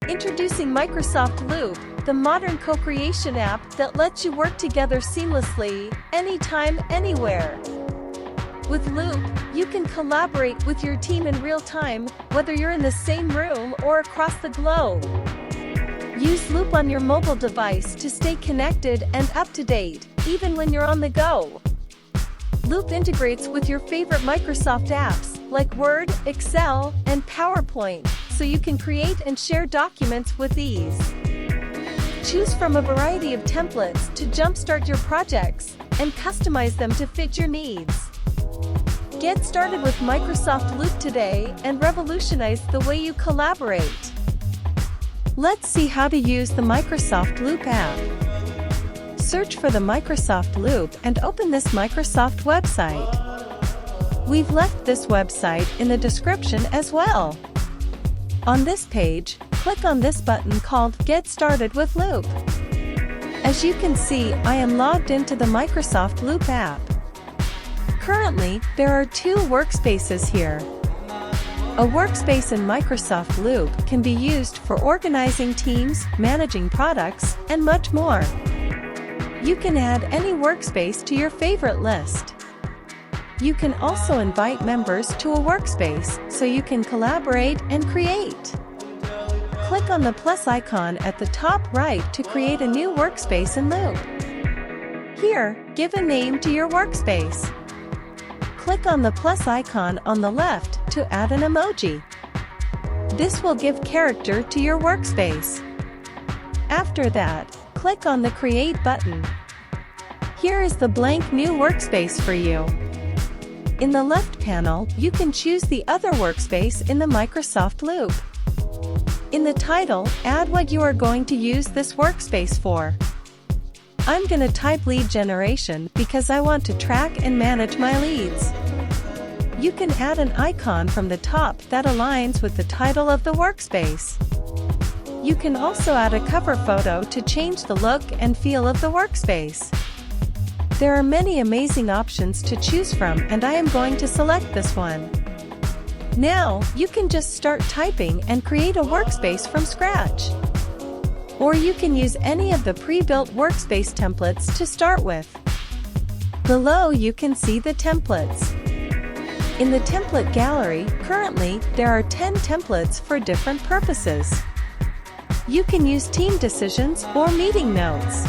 Introducing Microsoft Loop, the modern co-creation app that lets you work together seamlessly, anytime, anywhere. With Loop, you can collaborate with your team in real time, whether you're in the same room or across the globe. Use Loop on your mobile device to stay connected and up to date, even when you're on the go. Loop integrates with your favorite Microsoft apps, like Word, Excel, and PowerPoint, so you can create and share documents with ease. Choose from a variety of templates to jumpstart your projects, and customize them to fit your needs. Get started with Microsoft Loop today and revolutionize the way you collaborate. Let's see how to use the Microsoft Loop app. Search for the Microsoft Loop and open this Microsoft website. We've left this website in the description as well. On this page, click on this button called Get Started with Loop. As you can see, I am logged into the Microsoft Loop app. Currently, there are two workspaces here. A workspace in Microsoft Loop can be used for organizing teams, managing products, and much more. You can add any workspace to your favorite list. You can also invite members to a workspace so you can collaborate and create. Click on the plus icon at the top right to create a new workspace in Loop. Here, give a name to your workspace. Click on the plus icon on the left to add an emoji. This will give character to your workspace. After that, click on the Create button. Here is the blank new workspace for you. In the left panel, you can choose the other workspace in the Microsoft Loop. In the title, add what you are going to use this workspace for. I'm gonna type lead generation because I want to track and manage my leads. You can add an icon from the top that aligns with the title of the workspace. You can also add a cover photo to change the look and feel of the workspace. There are many amazing options to choose from, and I am going to select this one. Now, you can just start typing and create a workspace from scratch. Or you can use any of the pre-built workspace templates to start with. Below you can see the templates. In the template gallery, currently, there are 10 templates for different purposes. You can use team decisions or meeting notes.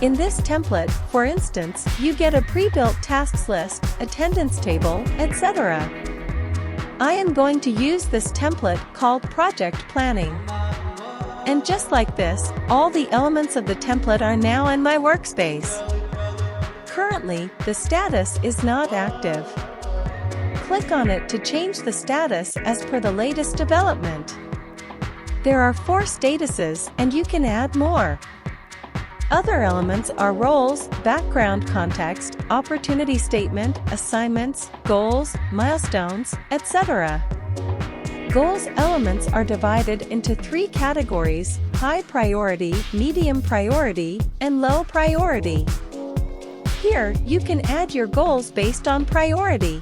In this template, for instance, you get a pre-built tasks list, attendance table, etc. I am going to use this template called Project Planning. And just like this, all the elements of the template are now in my workspace. Currently, the status is not active. Click on it to change the status as per the latest development. There are 4 statuses, and you can add more. Other elements are roles, background context, opportunity statement, assignments, goals, milestones, etc. Goals elements are divided into 3 categories: high priority, medium priority, and low priority. Here, you can add your goals based on priority.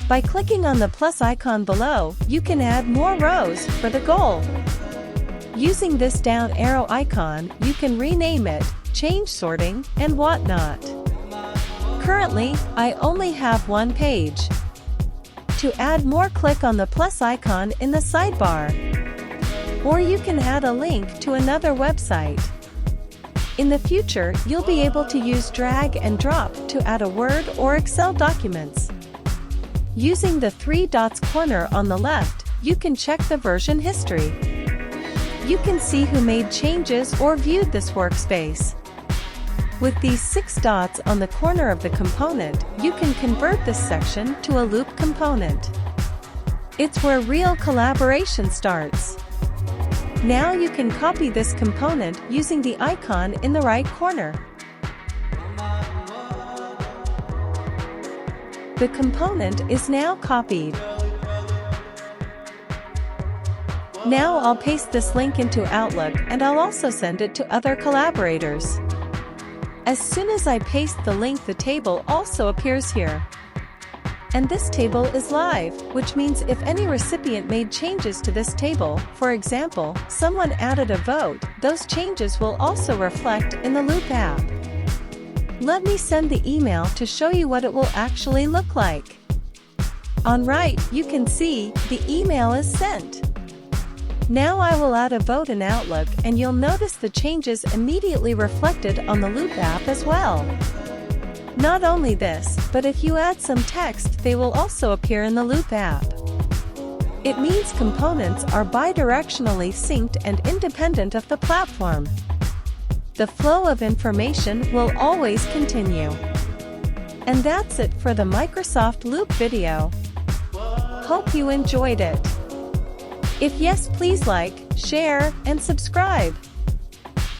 By clicking on the plus icon below, you can add more rows for the goal. Using this down arrow icon, you can rename it, change sorting, and whatnot. Currently, I only have 1 page. To add more, click on the plus icon in the sidebar. Or you can add a link to another website. In the future, you'll be able to use drag and drop to add a Word or Excel documents. Using the 3 dots corner on the left, you can check the version history. You can see who made changes or viewed this workspace. With these 6 dots on the corner of the component, you can convert this section to a Loop component. It's where real collaboration starts. Now you can copy this component using the icon in the right corner. The component is now copied. Now I'll paste this link into Outlook, and I'll also send it to other collaborators. As soon as I paste the link, the table also appears here. And this table is live, which means if any recipient made changes to this table, for example, someone added a vote, those changes will also reflect in the Loop app. Let me send the email to show you what it will actually look like. On right, you can see, the email is sent. Now I will add a vote in Outlook and you'll notice the changes immediately reflected on the Loop app as well. Not only this, but if you add some text, they will also appear in the Loop app. It means components are bidirectionally synced and independent of the platform. The flow of information will always continue. And that's it for the Microsoft Loop video. Hope you enjoyed it. If yes, please like, share, and subscribe.